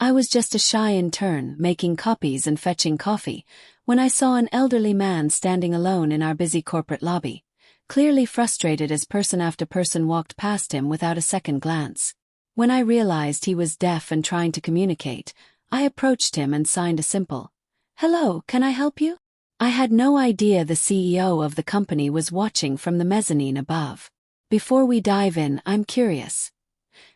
I was just a shy intern, making copies and fetching coffee, when I saw an elderly man standing alone in our busy corporate lobby, clearly frustrated as person after person walked past him without a second glance. When I realized he was deaf and trying to communicate, I approached him and signed a simple, "Hello, can I help you?" I had no idea the CEO of the company was watching from the mezzanine above. Before we dive in, I'm curious.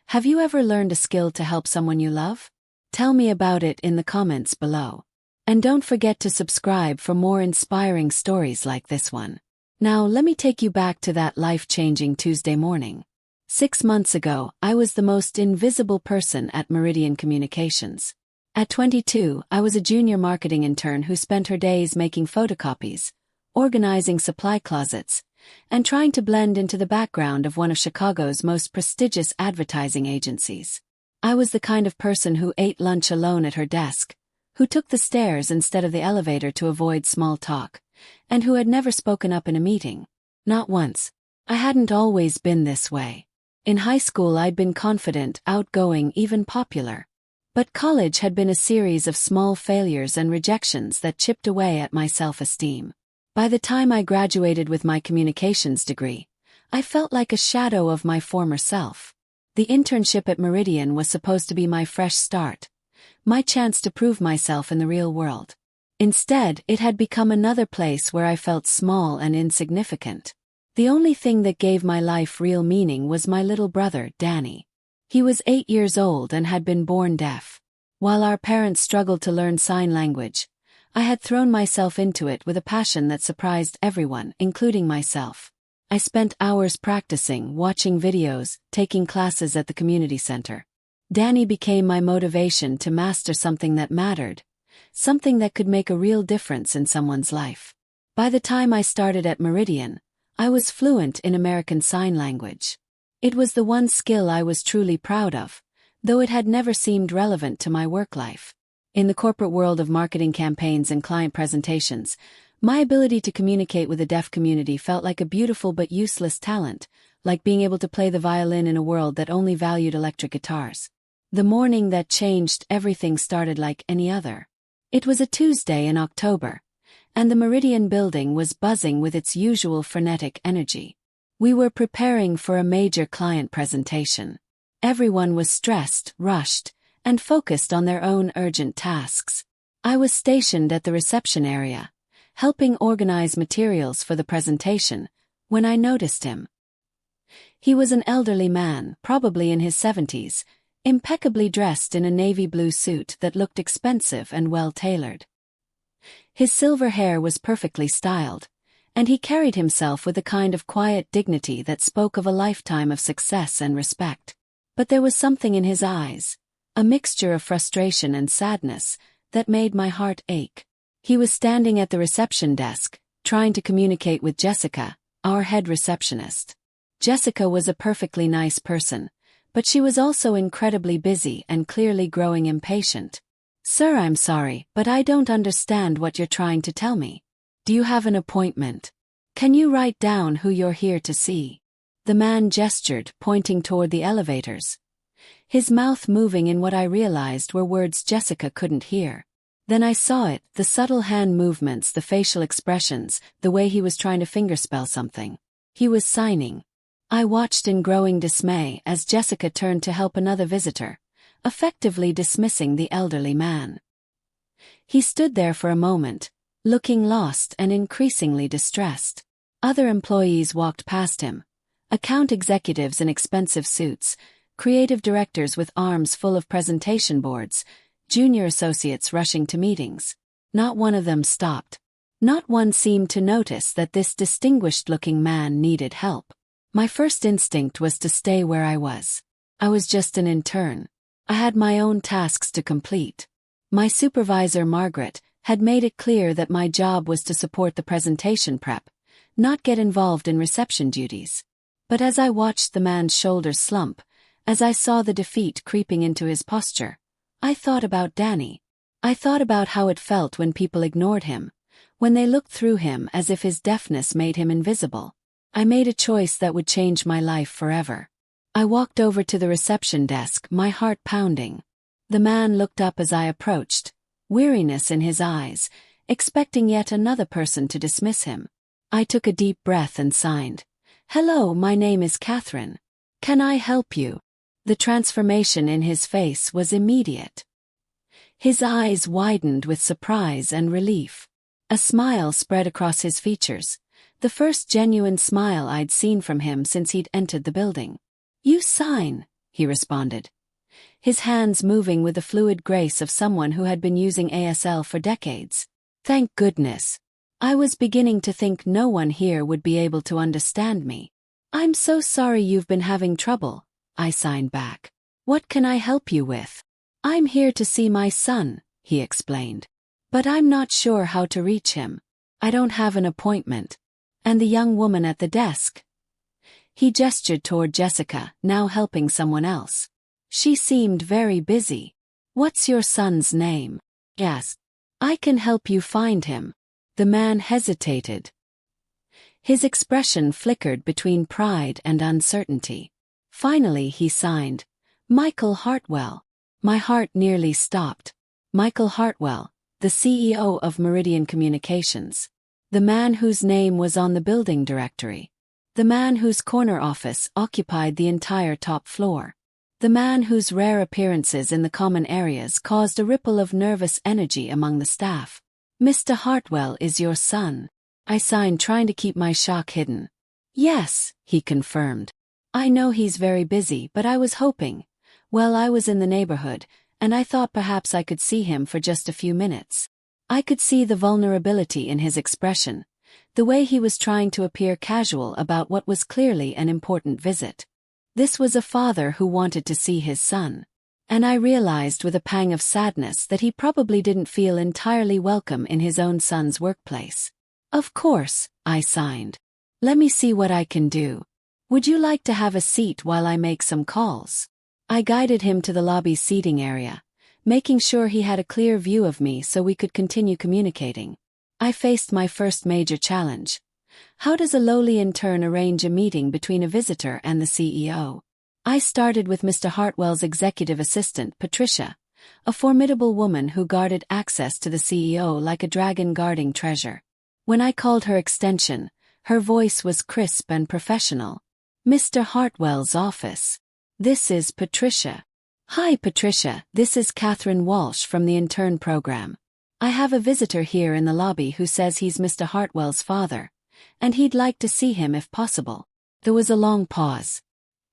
Have you ever learned a skill to help someone you love? Tell me about it in the comments below. And don't forget to subscribe for more inspiring stories like this one. Now let me take you back to that life-changing Tuesday morning. 6 months ago, I was the most invisible person at Meridian Communications. At 22, I was a junior marketing intern who spent her days making photocopies, organizing supply closets, and trying to blend into the background of one of Chicago's most prestigious advertising agencies. I was the kind of person who ate lunch alone at her desk, who took the stairs instead of the elevator to avoid small talk, and who had never spoken up in a meeting. Not once. I hadn't always been this way. In high school I'd been confident, outgoing, even popular. But college had been a series of small failures and rejections that chipped away at my self-esteem. By the time I graduated with my communications degree, I felt like a shadow of my former self. The internship at Meridian was supposed to be my fresh start, my chance to prove myself in the real world. Instead, it had become another place where I felt small and insignificant. The only thing that gave my life real meaning was my little brother, Danny. He was 8 years old and had been born deaf. While our parents struggled to learn sign language, I had thrown myself into it with a passion that surprised everyone, including myself. I spent hours practicing, watching videos, taking classes at the community center. Danny became my motivation to master something that mattered, something that could make a real difference in someone's life. By the time I started at Meridian, I was fluent in American Sign Language. It was the one skill I was truly proud of, though it had never seemed relevant to my work life. In the corporate world of marketing campaigns and client presentations, my ability to communicate with the deaf community felt like a beautiful but useless talent, like being able to play the violin in a world that only valued electric guitars. The morning that changed everything started like any other. It was a Tuesday in October, and the Meridian building was buzzing with its usual frenetic energy. We were preparing for a major client presentation. Everyone was stressed, rushed, and focused on their own urgent tasks. I was stationed at the reception area, helping organize materials for the presentation, when I noticed him. He was an elderly man, probably in his 70s, impeccably dressed in a navy blue suit that looked expensive and well-tailored. His silver hair was perfectly styled, and he carried himself with a kind of quiet dignity that spoke of a lifetime of success and respect. But there was something in his eyes, a mixture of frustration and sadness, that made my heart ache. He was standing at the reception desk, trying to communicate with Jessica, our head receptionist. Jessica was a perfectly nice person, but she was also incredibly busy and clearly growing impatient. "Sir, I'm sorry, but I don't understand what you're trying to tell me. Do you have an appointment? Can you write down who you're here to see?" The man gestured, pointing toward the elevators, his mouth moving in what I realized were words Jessica couldn't hear. Then I saw it, the subtle hand movements, the facial expressions, the way he was trying to fingerspell something. He was signing. I watched in growing dismay as Jessica turned to help another visitor, effectively dismissing the elderly man. He stood there for a moment, looking lost and increasingly distressed. Other employees walked past him, account executives in expensive suits, creative directors with arms full of presentation boards, junior associates rushing to meetings. Not one of them stopped. Not one seemed to notice that this distinguished-looking man needed help. My first instinct was to stay where I was. I was just an intern. I had my own tasks to complete. My supervisor, Margaret, had made it clear that my job was to support the presentation prep, not get involved in reception duties. But as I watched the man's shoulders slump, as I saw the defeat creeping into his posture, I thought about Danny. I thought about how it felt when people ignored him, when they looked through him as if his deafness made him invisible. I made a choice that would change my life forever. I walked over to the reception desk, my heart pounding. The man looked up as I approached, weariness in his eyes, expecting yet another person to dismiss him. I took a deep breath and signed. "Hello, my name is Kathryn. Can I help you?" The transformation in his face was immediate. His eyes widened with surprise and relief. A smile spread across his features, the first genuine smile I'd seen from him since he'd entered the building. "You sign," he responded, his hands moving with the fluid grace of someone who had been using ASL for decades. Thank goodness. I was beginning to think no one here would be able to understand me. "I'm so sorry you've been having trouble," I signed back. "What can I help you with?" "I'm here to see my son," he explained. "But I'm not sure how to reach him. I don't have an appointment." "And the young woman at the desk?" He gestured toward Jessica, now helping someone else. "She seemed very busy." "What's your son's name?" "Yes. I can help you find him." The man hesitated. His expression flickered between pride and uncertainty. Finally he signed, "Michael Hartwell." My heart nearly stopped. Michael Hartwell, the CEO of Meridian Communications. The man whose name was on the building directory. The man whose corner office occupied the entire top floor. The man whose rare appearances in the common areas caused a ripple of nervous energy among the staff. "Mr. Hartwell is your son." I signed, trying to keep my shock hidden. "Yes," he confirmed. "I know he's very busy, but I was hoping. Well, I was in the neighborhood, and I thought perhaps I could see him for just a few minutes." I could see the vulnerability in his expression, the way he was trying to appear casual about what was clearly an important visit. This was a father who wanted to see his son. And I realized with a pang of sadness that he probably didn't feel entirely welcome in his own son's workplace. "Of course," I signed. "Let me see what I can do. Would you like to have a seat while I make some calls?" I guided him to the lobby seating area, making sure he had a clear view of me so we could continue communicating. I faced my first major challenge. How does a lowly intern arrange a meeting between a visitor and the CEO? I started with Mr. Hartwell's executive assistant, Patricia, a formidable woman who guarded access to the CEO like a dragon guarding treasure. When I called her extension, her voice was crisp and professional. "Mr. Hartwell's office. This is Patricia." "Hi Patricia, this is Kathryn Walsh from the intern program. I have a visitor here in the lobby who says he's Mr. Hartwell's father, and he'd like to see him if possible." There was a long pause.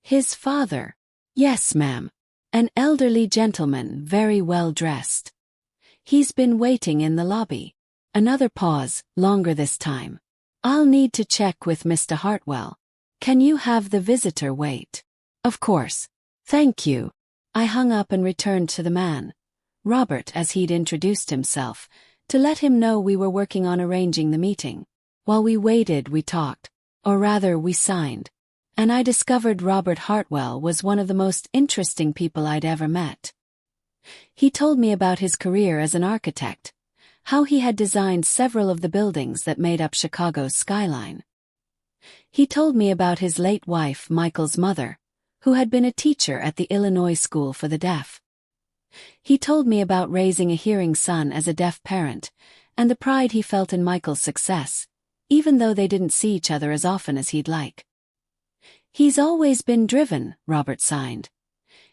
"His father?" "Yes, ma'am. An elderly gentleman, very well dressed. He's been waiting in the lobby." Another pause, longer this time. "I'll need to check with Mr. Hartwell. Can you have the visitor wait?" "Of course. Thank you." I hung up and returned to the man, Robert as he'd introduced himself, to let him know we were working on arranging the meeting. While we waited, we talked. Or rather, we signed. And I discovered Robert Hartwell was one of the most interesting people I'd ever met. He told me about his career as an architect, how he had designed several of the buildings that made up Chicago's skyline. He told me about his late wife, Michael's mother, who had been a teacher at the Illinois School for the Deaf. He told me about raising a hearing son as a deaf parent, and the pride he felt in Michael's success, even though they didn't see each other as often as he'd like. "He's always been driven," Robert signed,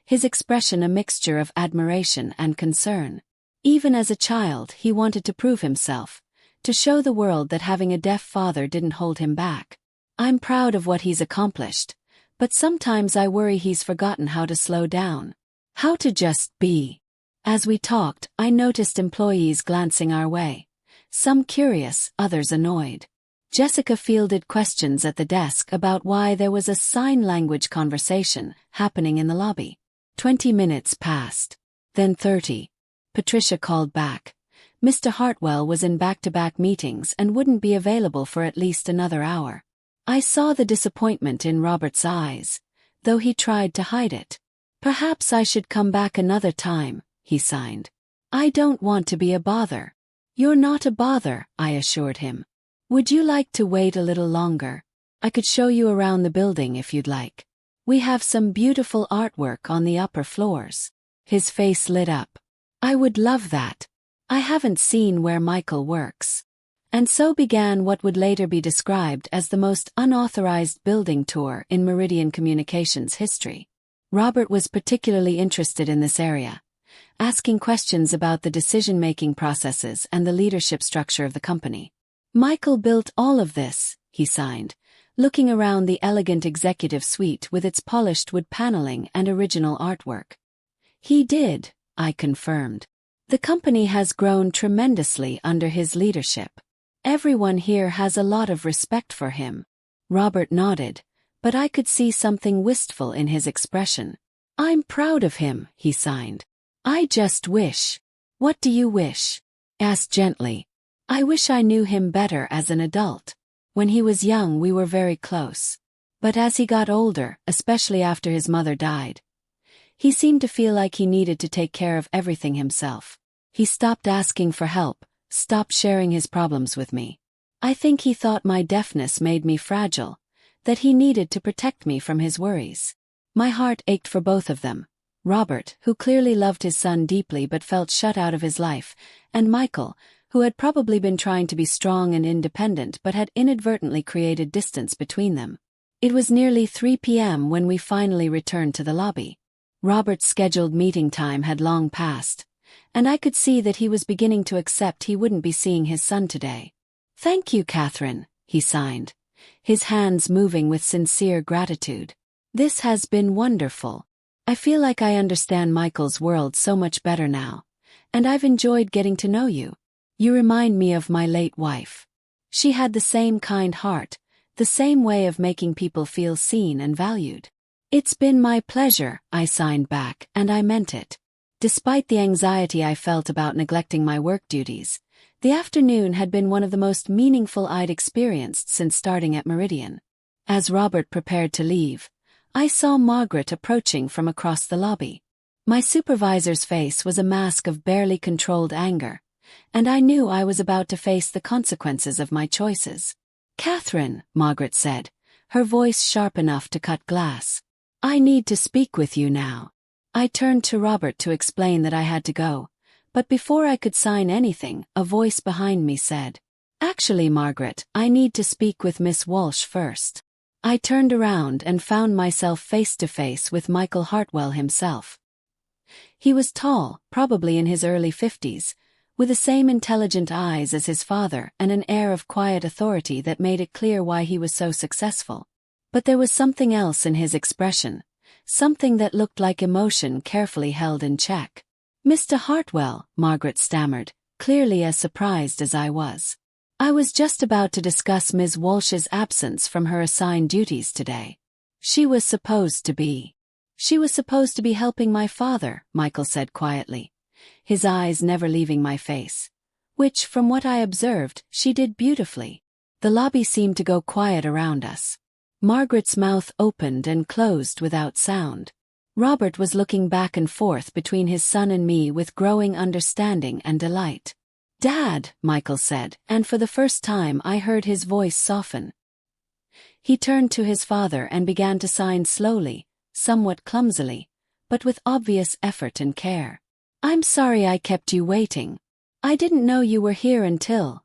his expression a mixture of admiration and concern. Even as a child, he wanted to prove himself, to show the world that having a deaf father didn't hold him back. "I'm proud of what he's accomplished, but sometimes I worry he's forgotten how to slow down. How to just be." As we talked, I noticed employees glancing our way, some curious, others annoyed. Jessica fielded questions at the desk about why there was a sign language conversation happening in the lobby. 20 minutes passed. Then 30. Patricia called back. Mr. Hartwell was in back-to-back meetings and wouldn't be available for at least another hour. I saw the disappointment in Robert's eyes, though he tried to hide it. "Perhaps I should come back another time," he signed. "I don't want to be a bother." "You're not a bother," I assured him. "Would you like to wait a little longer? I could show you around the building if you'd like. We have some beautiful artwork on the upper floors." His face lit up. I would love that. I haven't seen where Michael works. And so began what would later be described as the most unauthorized building tour in Meridian Communications history. Robert was particularly interested in this area, asking questions about the decision-making processes and the leadership structure of the company. Michael built all of this, he signed, looking around the elegant executive suite with its polished wood paneling and original artwork. He did, I confirmed. The company has grown tremendously under his leadership. Everyone here has a lot of respect for him. Robert nodded, but I could see something wistful in his expression. I'm proud of him, he signed. I just wish. What do you wish? Asked gently. I wish I knew him better as an adult. When he was young we were very close. But as he got older, especially after his mother died, he seemed to feel like he needed to take care of everything himself. He stopped asking for help, stopped sharing his problems with me. I think he thought my deafness made me fragile, that he needed to protect me from his worries. My heart ached for both of them. Robert, who clearly loved his son deeply but felt shut out of his life, and Michael, who had probably been trying to be strong and independent but had inadvertently created distance between them. It was nearly 3 p.m. when we finally returned to the lobby. Robert's scheduled meeting time had long passed, and I could see that he was beginning to accept he wouldn't be seeing his son today. Thank you, Kathryn, he signed, his hands moving with sincere gratitude. This has been wonderful. I feel like I understand Michael's world so much better now, and I've enjoyed getting to know you. You remind me of my late wife. She had the same kind heart, the same way of making people feel seen and valued. It's been my pleasure, I signed back, and I meant it. Despite the anxiety I felt about neglecting my work duties, the afternoon had been one of the most meaningful I'd experienced since starting at Meridian. As Robert prepared to leave, I saw Margaret approaching from across the lobby. My supervisor's face was a mask of barely controlled anger, and I knew I was about to face the consequences of my choices. Kathryn, Margaret said, her voice sharp enough to cut glass. I need to speak with you now. I turned to Robert to explain that I had to go, but before I could sign anything, a voice behind me said, Actually, Margaret, I need to speak with Miss Walsh first. I turned around and found myself face to face with Michael Hartwell himself. He was tall, probably in his early 50s, with the same intelligent eyes as his father and an air of quiet authority that made it clear why he was so successful. But there was something else in his expression, something that looked like emotion carefully held in check. Mr. Hartwell, Margaret stammered, clearly as surprised as I was. I was just about to discuss Ms. Walsh's absence from her assigned duties today. She was supposed to be helping my father, Michael said quietly, his eyes never leaving my face. Which, from what I observed, she did beautifully. The lobby seemed to go quiet around us. Margaret's mouth opened and closed without sound. Robert was looking back and forth between his son and me with growing understanding and delight. Dad, Michael said, and for the first time I heard his voice soften. He turned to his father and began to sign slowly, somewhat clumsily, but with obvious effort and care. I'm sorry I kept you waiting. I didn't know you were here until...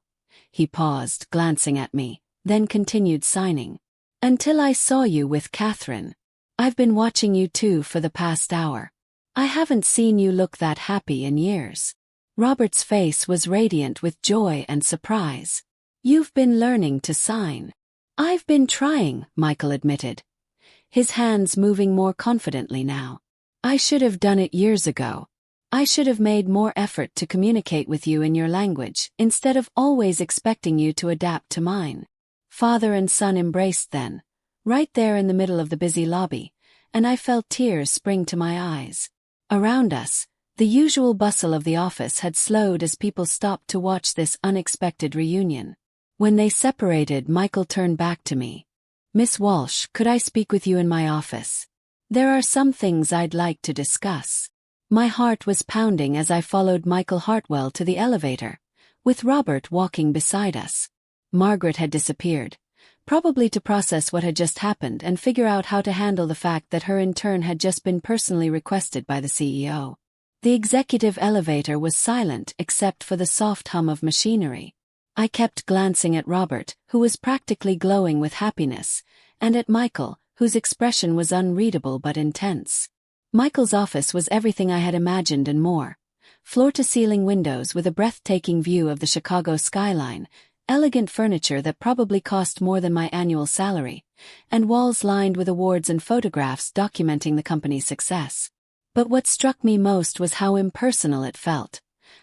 He paused, glancing at me, then continued signing. Until I saw you with Kathryn. I've been watching you two for the past hour. I haven't seen you look that happy in years. Robert's face was radiant with joy and surprise. You've been learning to sign. I've been trying, Michael admitted, his hands moving more confidently now. I should have done it years ago. I should have made more effort to communicate with you in your language, instead of always expecting you to adapt to mine. Father and son embraced then, right there in the middle of the busy lobby, and I felt tears spring to my eyes. Around us, the usual bustle of the office had slowed as people stopped to watch this unexpected reunion. When they separated, Michael turned back to me. Miss Walsh, could I speak with you in my office? There are some things I'd like to discuss. My heart was pounding as I followed Michael Hartwell to the elevator, with Robert walking beside us. Margaret had disappeared, probably to process what had just happened and figure out how to handle the fact that her intern had just been personally requested by the CEO. The executive elevator was silent except for the soft hum of machinery. I kept glancing at Robert, who was practically glowing with happiness, and at Michael, whose expression was unreadable but intense. Michael's office was everything I had imagined and more. Floor-to-ceiling windows with a breathtaking view of the Chicago skyline, elegant furniture that probably cost more than my annual salary, and walls lined with awards and photographs documenting the company's success. But what struck me most was how impersonal it felt.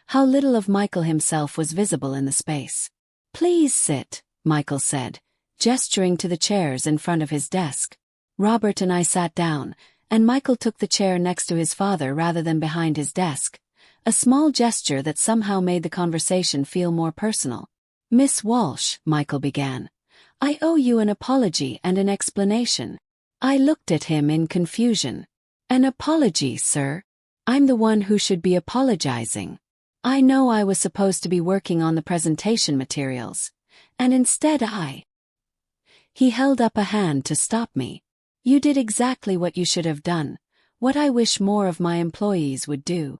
How little of Michael himself was visible in the space. "Please sit," Michael said, gesturing to the chairs in front of his desk. Robert and I sat down, and Michael took the chair next to his father rather than behind his desk, a small gesture that somehow made the conversation feel more personal. "Miss Walsh," Michael began, "I owe you an apology and an explanation." I looked at him in confusion. "An apology, sir? I'm the one who should be apologizing. I know I was supposed to be working on the presentation materials, and instead He held up a hand to stop me. "You did exactly what you should have done, what I wish more of my employees would do."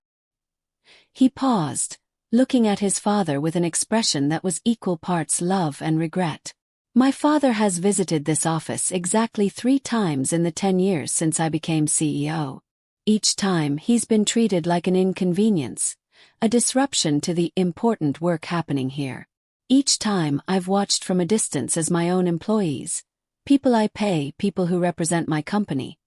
He paused, looking at his father with an expression that was equal parts love and regret. "My father has visited this office exactly 3 times in the 10 years since I became CEO. Each time he's been treated like an inconvenience, a disruption to the important work happening here. Each time I've watched from a distance as my own employees, people I pay, people who represent my company,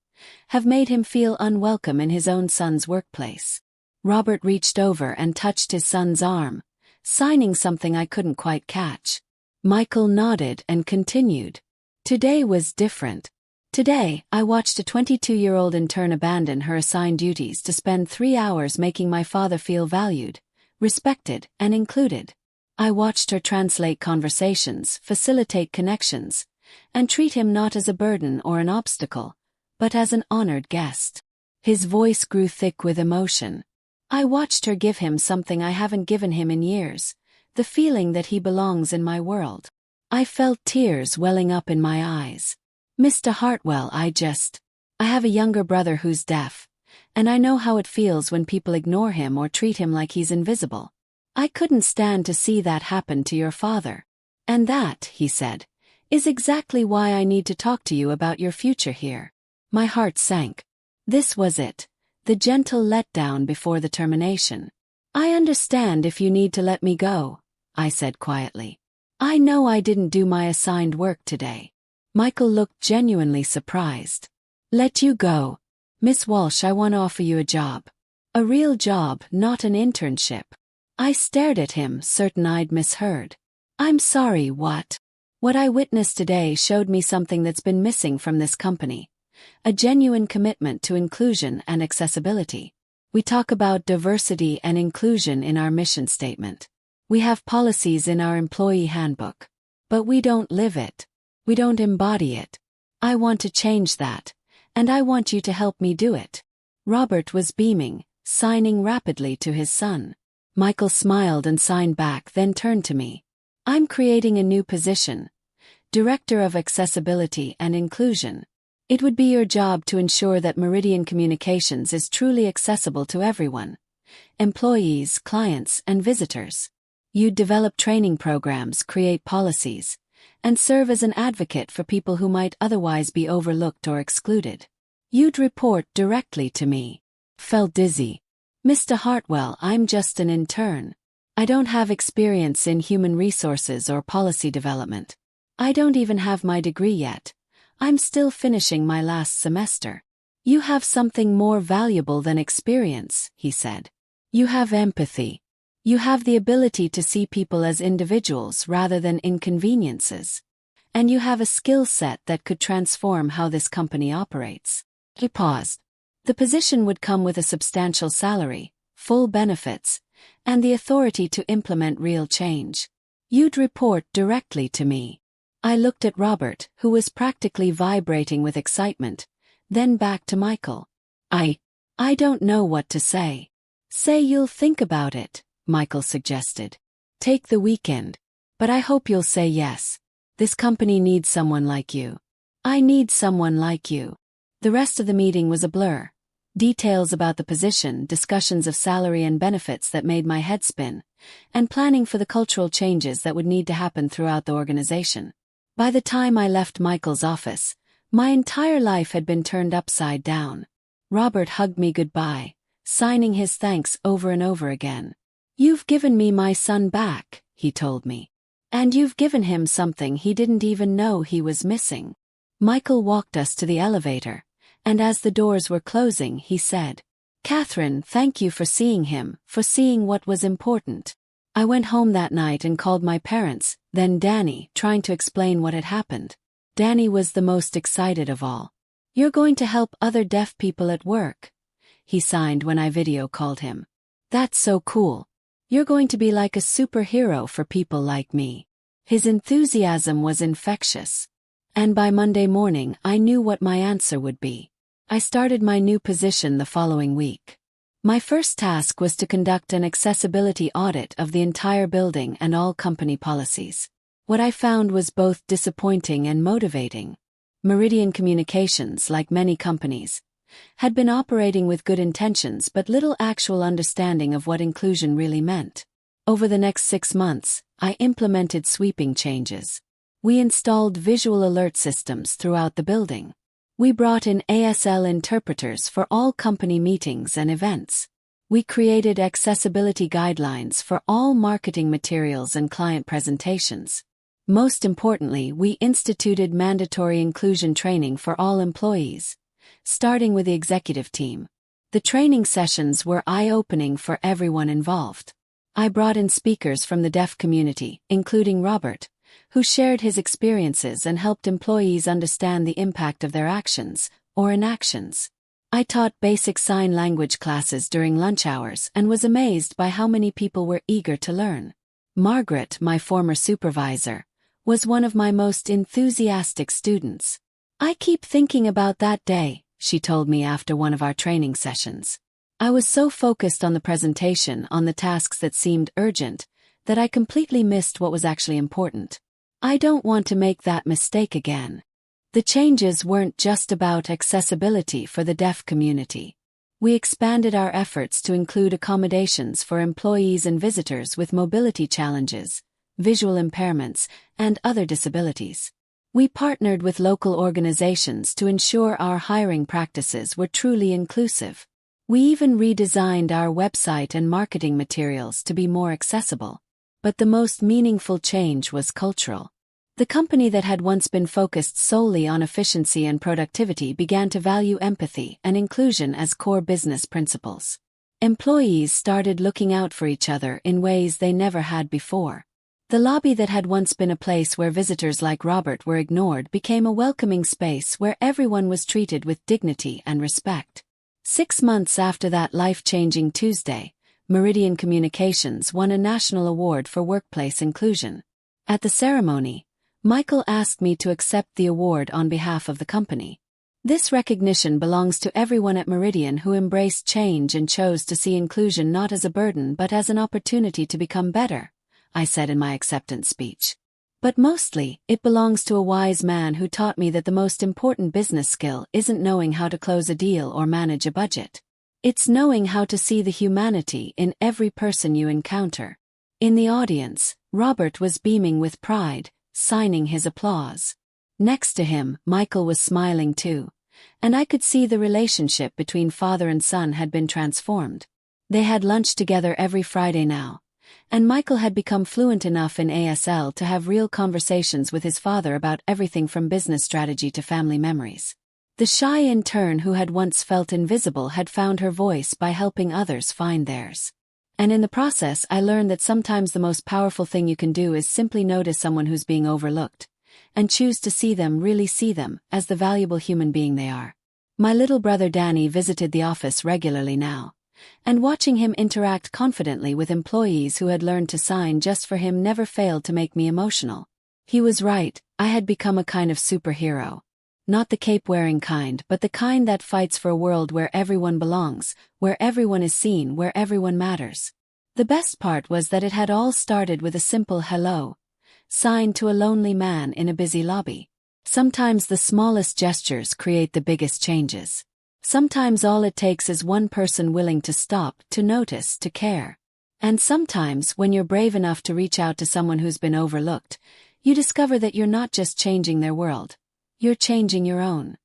have made him feel unwelcome in his own son's workplace." Robert reached over and touched his son's arm, signing something I couldn't quite catch. Michael nodded and continued. "Today was different. Today, I watched a 22-year-old intern abandon her assigned duties to spend 3 hours making my father feel valued, respected, and included. I watched her translate conversations, facilitate connections, and treat him not as a burden or an obstacle, but as an honored guest." His voice grew thick with emotion. "I watched her give him something I haven't given him in years, the feeling that he belongs in my world. I felt tears welling up in my eyes. Mr. Hartwell, I have a younger brother who's deaf, and I know how it feels when people ignore him or treat him like he's invisible. I couldn't stand to see that happen to your father. And that," he said, "is exactly why I need to talk to you about your future here." My heart sank. This was it, the gentle letdown before the termination. "I understand if you need to let me go," I said quietly. "I know I didn't do my assigned work today." Michael looked genuinely surprised. "Let you go? Miss Walsh, I want to offer you a job. A real job, not an internship." I stared at him, certain I'd misheard. "I'm sorry, what?" What I witnessed today showed me something that's been missing from this company. A genuine commitment to inclusion and accessibility. We talk about diversity and inclusion in our mission statement. We have policies in our employee handbook. But we don't live it. We don't embody it. I want to change that, and I want you to help me do it." Robert was beaming, signing rapidly to his son. Michael smiled and signed back, then turned to me. "I'm creating a new position, Director of Accessibility and Inclusion. It would be your job to ensure that Meridian Communications is truly accessible to everyone, employees, clients, and visitors. You'd develop training programs, create policies, and serve as an advocate for people who might otherwise be overlooked or excluded. You'd report directly to me." Felt dizzy. "Mr. Hartwell, I'm just an intern. I don't have experience in human resources or policy development. I don't even have my degree yet. I'm still finishing my last semester." "You have something more valuable than experience," he said. "You have empathy. You have the ability to see people as individuals rather than inconveniences. And you have a skill set that could transform how this company operates." He paused. "The position would come with a substantial salary, full benefits, and the authority to implement real change. You'd report directly to me." I looked at Robert, who was practically vibrating with excitement, then back to Michael. I don't know what to say." "Say you'll think about it," Michael suggested. "Take the weekend. But I hope you'll say yes. This company needs someone like you. I need someone like you." The rest of the meeting was a blur. Details about the position, discussions of salary and benefits that made my head spin, and planning for the cultural changes that would need to happen throughout the organization. By the time I left Michael's office, my entire life had been turned upside down. Robert hugged me goodbye, signing his thanks over and over again. "You've given me my son back," he told me. "And you've given him something he didn't even know he was missing." Michael walked us to the elevator, and as the doors were closing, he said, "Kathryn, thank you for seeing him, for seeing what was important." I went home that night and called my parents, then Danny, trying to explain what had happened. Danny was the most excited of all. "You're going to help other deaf people at work," he signed when I video called him. "That's so cool. You're going to be like a superhero for people like me." His enthusiasm was infectious. And by Monday morning, I knew what my answer would be. I started my new position the following week. My first task was to conduct an accessibility audit of the entire building and all company policies. What I found was both disappointing and motivating. Meridian Communications, like many companies, had been operating with good intentions but little actual understanding of what inclusion really meant. Over the next 6 months, I implemented sweeping changes. We installed visual alert systems throughout the building. We brought in ASL interpreters for all company meetings and events. We created accessibility guidelines for all marketing materials and client presentations. Most importantly, we instituted mandatory inclusion training for all employees, starting with the executive team. The training sessions were eye-opening for everyone involved. I brought in speakers from the deaf community, including Robert, who shared his experiences and helped employees understand the impact of their actions, or inactions. I taught basic sign language classes during lunch hours and was amazed by how many people were eager to learn. Margaret, my former supervisor, was one of my most enthusiastic students. "I keep thinking about that day," she told me after one of our training sessions. "I was so focused on the presentation, on the tasks that seemed urgent, that I completely missed what was actually important. I don't want to make that mistake again." The changes weren't just about accessibility for the deaf community. We expanded our efforts to include accommodations for employees and visitors with mobility challenges, visual impairments, and other disabilities. We partnered with local organizations to ensure our hiring practices were truly inclusive. We even redesigned our website and marketing materials to be more accessible. But the most meaningful change was cultural. The company that had once been focused solely on efficiency and productivity began to value empathy and inclusion as core business principles. Employees started looking out for each other in ways they never had before. The lobby that had once been a place where visitors like Robert were ignored became a welcoming space where everyone was treated with dignity and respect. 6 months after that life-changing Tuesday, Meridian Communications won a national award for workplace inclusion. At the ceremony, Michael asked me to accept the award on behalf of the company. "This recognition belongs to everyone at Meridian who embraced change and chose to see inclusion not as a burden but as an opportunity to become better," I said in my acceptance speech. "But mostly, it belongs to a wise man who taught me that the most important business skill isn't knowing how to close a deal or manage a budget. It's knowing how to see the humanity in every person you encounter." In the audience, Robert was beaming with pride, signing his applause. Next to him, Michael was smiling too, and I could see the relationship between father and son had been transformed. They had lunch together every Friday now, and Michael had become fluent enough in ASL to have real conversations with his father about everything from business strategy to family memories. The shy intern who had once felt invisible had found her voice by helping others find theirs. And in the process, I learned that sometimes the most powerful thing you can do is simply notice someone who's being overlooked, and choose to see them, really see them, as the valuable human being they are. My little brother Danny visited the office regularly now, and watching him interact confidently with employees who had learned to sign just for him never failed to make me emotional. He was right, I had become a kind of superhero. Not the cape-wearing kind, but the kind that fights for a world where everyone belongs, where everyone is seen, where everyone matters. The best part was that it had all started with a simple hello, signed to a lonely man in a busy lobby. Sometimes the smallest gestures create the biggest changes. Sometimes all it takes is one person willing to stop, to notice, to care. And sometimes, when you're brave enough to reach out to someone who's been overlooked, you discover that you're not just changing their world. You're changing your own.